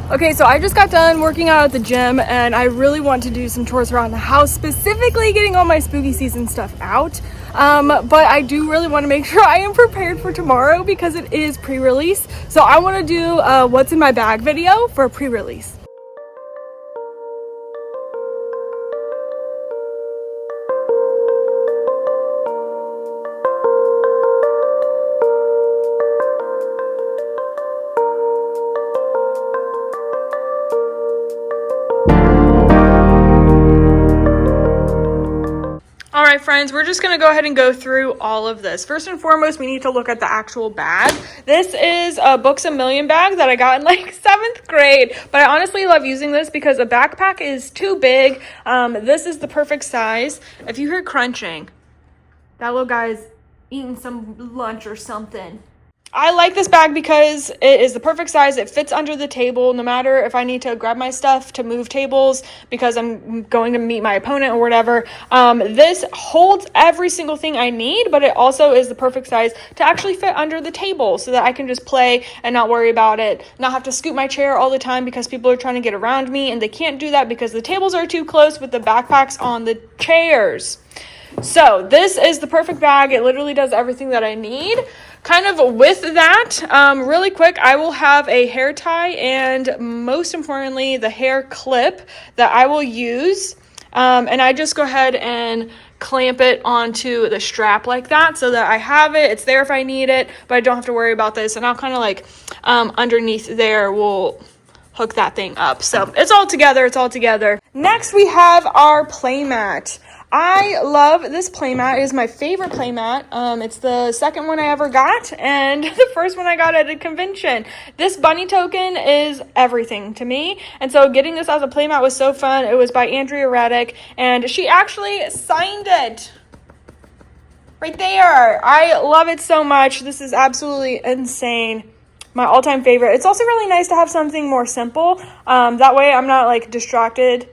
Okay, so I just got done working out at the gym and I really want to do some chores around the house, specifically getting all my spooky season stuff out. But I do really want to make sure I am prepared for tomorrow because it is pre-release. So I want to do what's in my bag video for pre-release. All right, friends, we're just gonna go ahead and go through all of this. First and foremost, we need to look at the actual bag. This is a Books A Million bag that I got in like 7th grade, but I honestly love using this because a backpack is too big. This is the perfect size. If you hear crunching, that little guy's eating some lunch or something. I like this bag because it is the perfect size. It fits under the table no matter if I need to grab my stuff to move tables because I'm going to meet my opponent or whatever. This holds every single thing I need, but it also is the perfect size to actually fit under the table so that I can just play and not worry about it, not have to scoot my chair all the time because people are trying to get around me and they can't do that because the tables are too close with the backpacks on the chairs. So this is the perfect bag. It literally does everything that I need. Kind of with that, really quick, I will have a hair tie and most importantly, the hair clip that I will use. And I just go ahead and clamp it onto the strap like that so that I have it. It's there if I need it, but I don't have to worry about this. And I'll kind of like underneath there, we'll hook that thing up. So it's all together. Next, we have our playmat. I love this playmat. It is my favorite playmat. It's the second one I ever got and the first one I got at a convention. This bunny token is everything to me. And so getting this as a playmat was so fun. It was by Andrea Reddick and she actually signed it right there. I love it so much. This is absolutely insane. My all-time favorite. It's also really nice to have something more simple. That way I'm not like distracted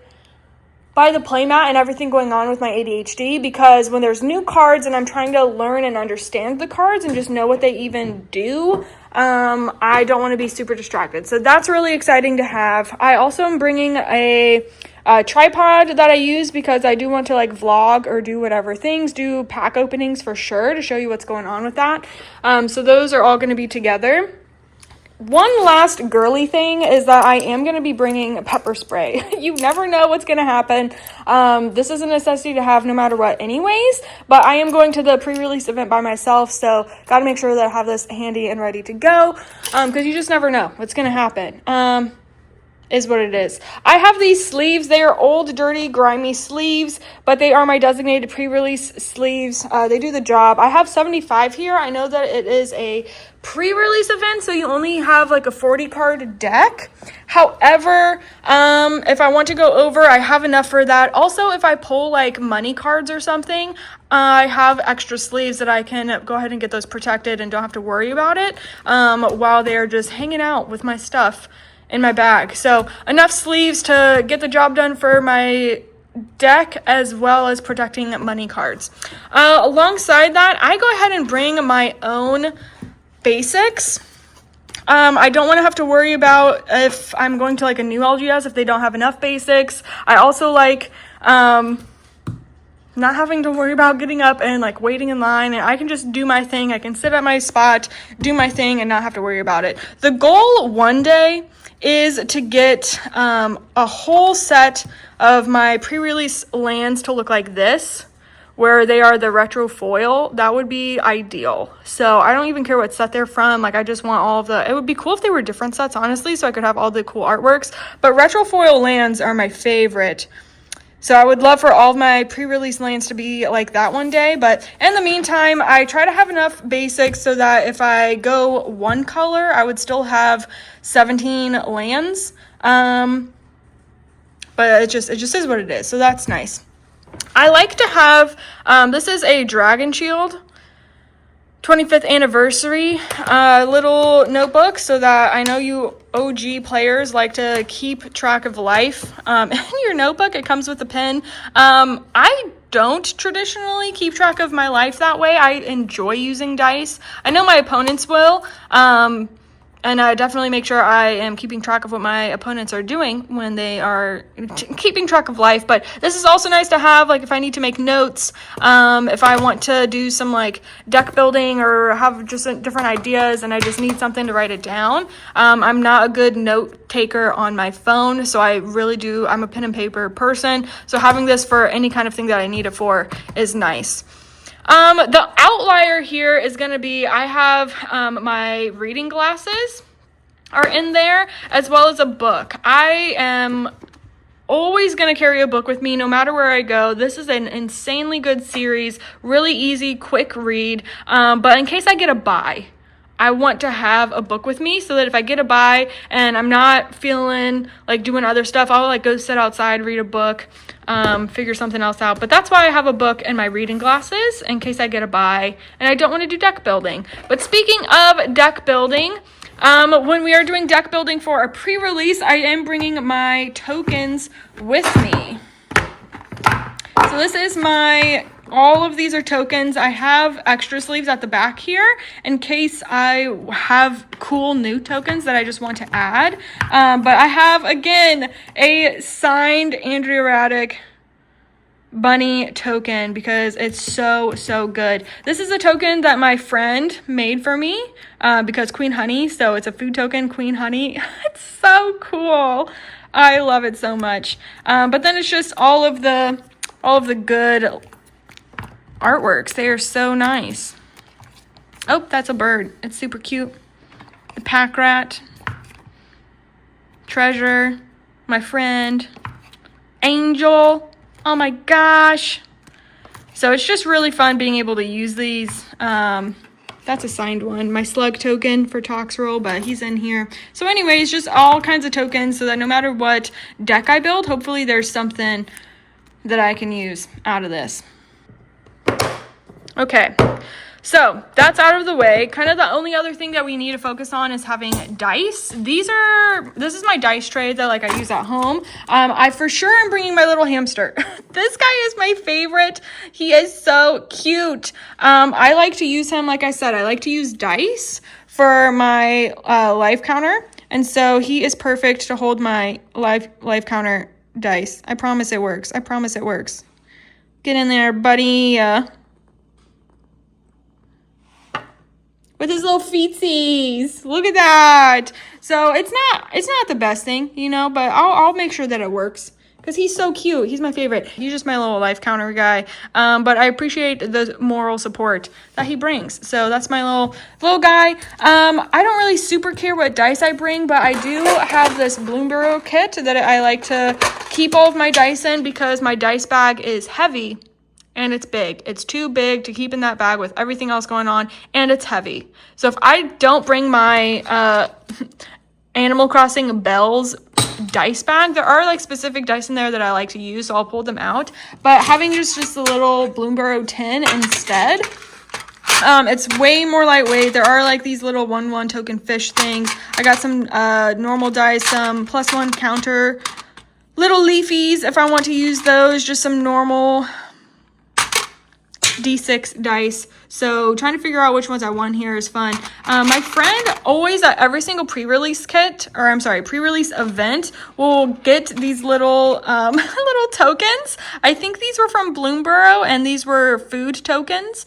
by the playmat and everything going on with my ADHD, because when there's new cards and I'm trying to learn and understand the cards and just know what they even do, I don't want to be super distracted. So that's really exciting to have. I also am bringing a tripod that I use because I do want to like vlog or do whatever things, do pack openings for sure to show you what's going on with that. So those are all going to be together. One last girly thing is that I am going to be bringing pepper spray. You never know what's going to happen. This is a necessity to have no matter what anyways, but I am going to the pre-release event by myself, so got to make sure that I have this handy and ready to go because you just never know what's going to happen. Is what it is. I have these sleeves. They are old, dirty, grimy sleeves, but they are my designated pre-release sleeves. They do the job. I have 75 here. I know that it is a pre-release event, so you only have like a 40 card deck. However, if I want to go over, I have enough for that. Also, if I pull like money cards or something, I have extra sleeves that I can go ahead and get those protected and don't have to worry about it while they're just hanging out with my stuff in my bag. So enough sleeves to get the job done for my deck as well as protecting money cards. Alongside that, I go ahead and bring my own basics. I don't want to have to worry about if I'm going to like a new LGS if they don't have enough basics. I also like not having to worry about getting up and like waiting in line, and I can just do my thing. I can sit at my spot, do my thing, and not have to worry about it. The goal one day is to get a whole set of my pre-release lands to look like this, where they are the retro foil. That would be ideal. So I don't even care what set they're from. Like I just want all of the, it would be cool if they were different sets, honestly, so I could have all the cool artworks. But retro foil lands are my favorite. So I would love for all of my pre-release lands to be like that one day. But in the meantime, I try to have enough basics so that if I go one color, I would still have 17 lands. But it just is what it is. So that's nice. I like to have, this is a Dragon Shield 25th anniversary little notebook so that I know you OG players like to keep track of life. In your notebook, it comes with a pen. I don't traditionally keep track of my life that way. I enjoy using dice. I know my opponents will. And I definitely make sure I am keeping track of what my opponents are doing when they are keeping track of life. But this is also nice to have, like, if I need to make notes, if I want to do some, like, deck building or have just different ideas and I just need something to write it down. I'm not a good note taker on my phone, so I'm a pen and paper person. So having this for any kind of thing that I need it for is nice. The outlier here is going to be, I have my reading glasses are in there, as well as a book. I am always going to carry a book with me no matter where I go. This is an insanely good series, really easy, quick read, but in case I get a bye, I want to have a book with me so that if I get a bye and I'm not feeling like doing other stuff, I'll like go sit outside, read a book, figure something else out. But that's why I have a book and my reading glasses in case I get a bye and I don't want to do deck building. But speaking of deck building, when we are doing deck building for a pre-release, I am bringing my tokens with me. So this is all of these are tokens. I have extra sleeves at the back here in case I have cool new tokens that I just want to add. But I have, again, a signed Andrea Raddick bunny token because it's so good. This is a token that my friend made for me because Queen Honey, so it's a food token, Queen Honey. It's so cool. I love it so much. But then it's just all of the good artworks. They are so nice. Oh, that's a bird. It's super cute. The pack rat, Treasure, my friend, Angel. Oh my gosh. So it's just really fun being able to use these. That's a signed one. My slug token for Toxroll, but he's in here. So anyways, just all kinds of tokens so that no matter what deck I build, hopefully there's something that I can use out of this. Okay, so that's out of the way. Kind of the only other thing that we need to focus on is having dice. This is my dice tray that like I use at home. I for sure am bringing my little hamster. This guy is my favorite. He is so cute. I like to use him, like I said, I like to use dice for my life counter. And so he is perfect to hold my life counter dice. I promise it works. I promise it works. Get in there, buddy. With his little feetsies. Look at that. So it's not the best thing, you know, but I'll make sure that it works because he's so cute. He's my favorite. He's just my little life counter guy. But I appreciate the moral support that he brings. So that's my little guy. I don't really super care what dice I bring, but I do have this Bloomburrow kit that I like to keep all of my dice in because my dice bag is heavy. And it's big. It's too big to keep in that bag with everything else going on, and it's heavy. So if I don't bring my Animal Crossing Bells dice bag, there are like specific dice in there that I like to use, so I'll pull them out. But having just a little Bloomburrow tin instead, it's way more lightweight. There are like these little 1/1 token fish things. I got some normal dice, some +1 counter, little leafies if I want to use those, just some normal D6 dice. So trying to figure out which ones I want here is fun. My friend always at every single pre-release pre-release event will get these little little tokens. I think these were from Bloomburrow and these were food tokens,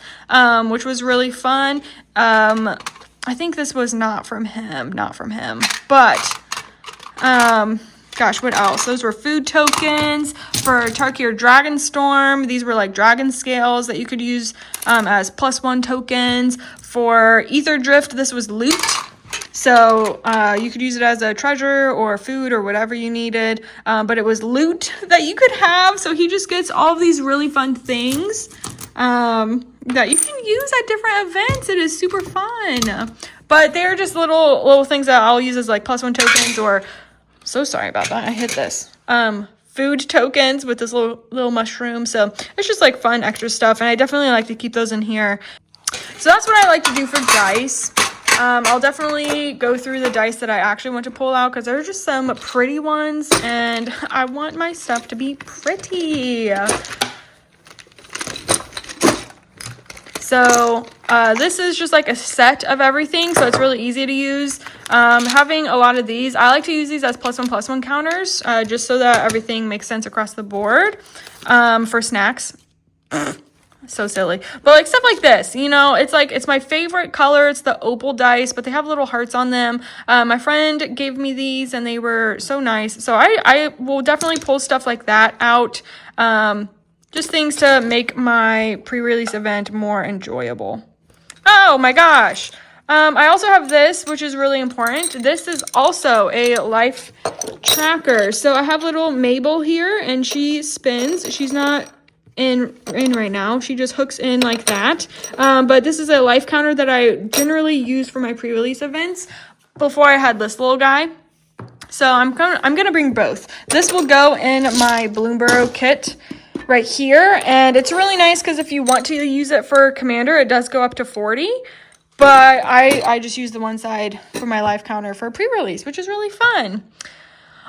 which was really fun. I think this was not from him, but gosh, what else? Those were food tokens for Tarkir Dragonstorm. These were like dragon scales that you could use as +1 tokens. For Ether Drift, this was loot. So you could use it as a treasure or food or whatever you needed. But it was loot that you could have. So he just gets all of these really fun things that you can use at different events. It is super fun. But they're just little things that I'll use as like +1 tokens or... So sorry about that. I hit this. Food tokens with this little mushroom. So it's just like fun extra stuff. And I definitely like to keep those in here. So that's what I like to do for dice. I'll definitely go through the dice that I actually want to pull out because there are just some pretty ones. And I want my stuff to be pretty. So this is just like a set of everything, so it's really easy to use. Having a lot of these, I like to use these as +1/+1 counters, just so that everything makes sense across the board for snacks. So silly, but like stuff like this, you know, it's like, it's my favorite color. It's the opal dice, but they have little hearts on them. My friend gave me these and they were so nice, so I will definitely pull stuff like that out. Just things to make my pre-release event more enjoyable. Oh my gosh, I also have this, which is really important. This is also a life tracker. So I have little Mabel here, and she spins. She's not in right now. She just hooks in like that. But this is a life counter that I generally use for my pre-release events. Before I had this little guy. So I'm gonna bring both. This will go in my Bloomburrow kit right here, and it's really nice because if you want to use it for Commander, it does go up to 40. But I just use the one side for my life counter for pre-release, which is really fun.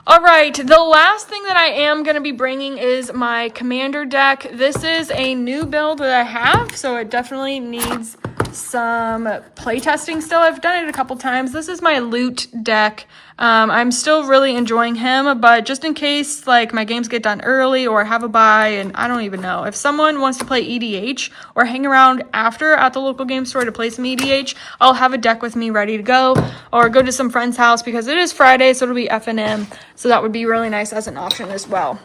All right, the last thing that I am going to be bringing is my Commander deck. This is a new build that I have, so it definitely needs some playtesting still. I've done it a couple times. This is my Loot deck. I'm still really enjoying him, but just in case like my games get done early or have a buy, and I don't even know, if someone wants to play EDH or hang around after at the local game store to play some EDH, I'll have a deck with me ready to go, or go to some friend's house because it is Friday, so it'll be F&M, so that would be really nice as an option as well.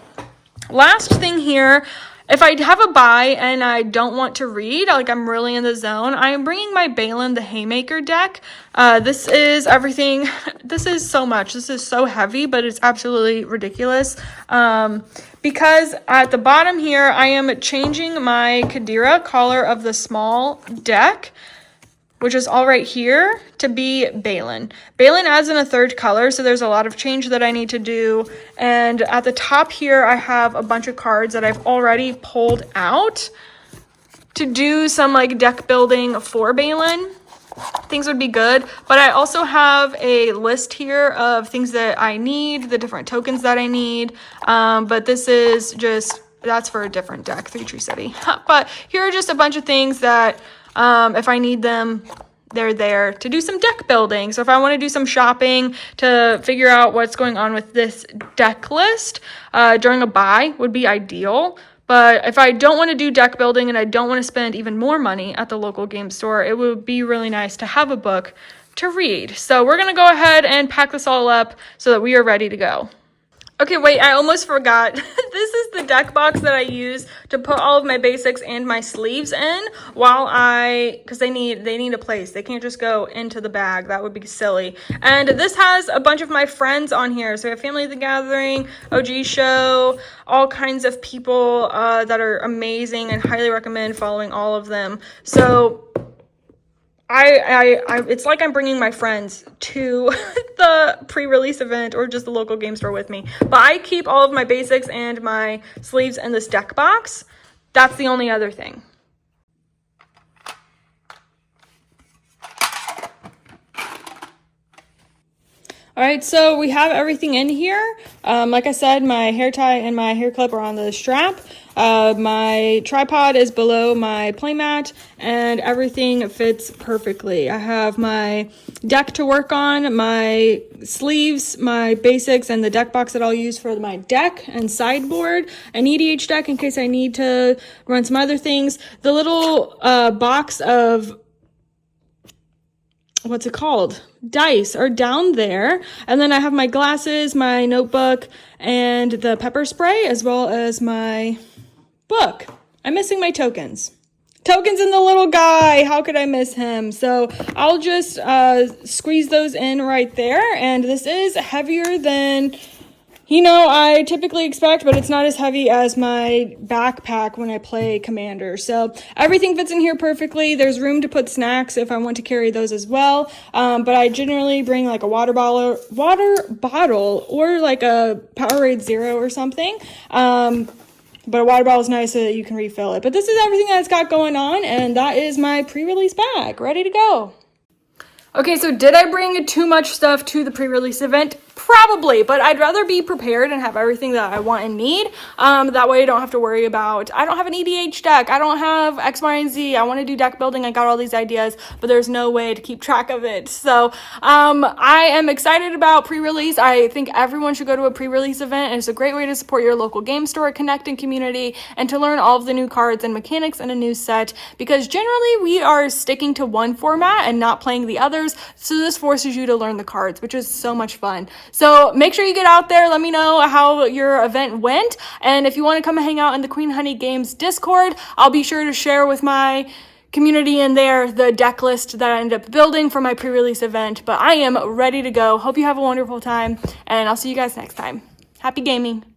Last thing here, if I have a buy and I don't want to read, like I'm really in the zone, I am bringing my Balin the Haymaker deck. This is everything. This is so much. This is so heavy, but it's absolutely ridiculous. Because at the bottom here, I am changing my Kadira color of the small deck, which is all right here, to be Balin. Balin adds in a third color, so there's a lot of change that I need to do. And at the top here, I have a bunch of cards that I've already pulled out to do some like deck building for Balin. Things would be good, but I also have a list here of things that I need, the different tokens that I need. But this is just, that's for a different deck, 3 Tree City. But here are just a bunch of things that if I need them, they're there to do some deck building. So if I want to do some shopping to figure out what's going on with this deck list during a buy would be ideal. But if I don't want to do deck building and I don't want to spend even more money at the local game store, it would be really nice to have a book to read. So we're going to go ahead and pack this all up so that we are ready to go. Okay, wait, I almost forgot. This is the deck box that I use to put all of my basics and my sleeves in while because they need a place. They can't just go into the bag. That would be silly. And this has a bunch of my friends on here. So we have Family of the Gathering, OG Show, all kinds of people that are amazing, and highly recommend following all of them. So it's like I'm bringing my friends to the pre-release event or just the local game store with me. But I keep all of my basics and my sleeves in this deck box. That's the only other thing. All right, so we have everything in here. Like I said, my hair tie and my hair clip are on the strap. My tripod is below my playmat, and everything fits perfectly. I have my deck to work on, my sleeves, my basics, and the deck box that I'll use for my deck and sideboard, an EDH deck in case I need to run some other things. The little box of, what's it called? Dice are down there. And then I have my glasses, my notebook, and the pepper spray, as well as my book. I'm missing my tokens. Tokens in the little guy. How could I miss him? So I'll just squeeze those in right there. And this is heavier than, I typically expect, but it's not as heavy as my backpack when I play Commander. So everything fits in here perfectly. There's room to put snacks if I want to carry those as well. But I generally bring like a water bottle or like a Powerade Zero or something. But a water bottle is nice so that you can refill it. But this is everything that it's got going on, and that is my pre-release bag, ready to go. Okay, so did I bring too much stuff to the pre-release event? Probably, but I'd rather be prepared and have everything that I want and need. That way I don't have to worry about, I don't have an EDH deck, I don't have X, Y, and Z, I want to do deck building, I got all these ideas, but there's no way to keep track of it. So I am excited about pre-release. I think everyone should go to a pre-release event, and it's a great way to support your local game store, connect in community, and to learn all of the new cards and mechanics in a new set, because generally we are sticking to one format and not playing the others, so this forces you to learn the cards, which is so much fun. So make sure you get out there. Let me know how your event went. And if you want to come and hang out in the Queen Honey Games Discord, I'll be sure to share with my community in there the deck list that I ended up building for my pre-release event. But I am ready to go. Hope you have a wonderful time, and I'll see you guys next time. Happy gaming.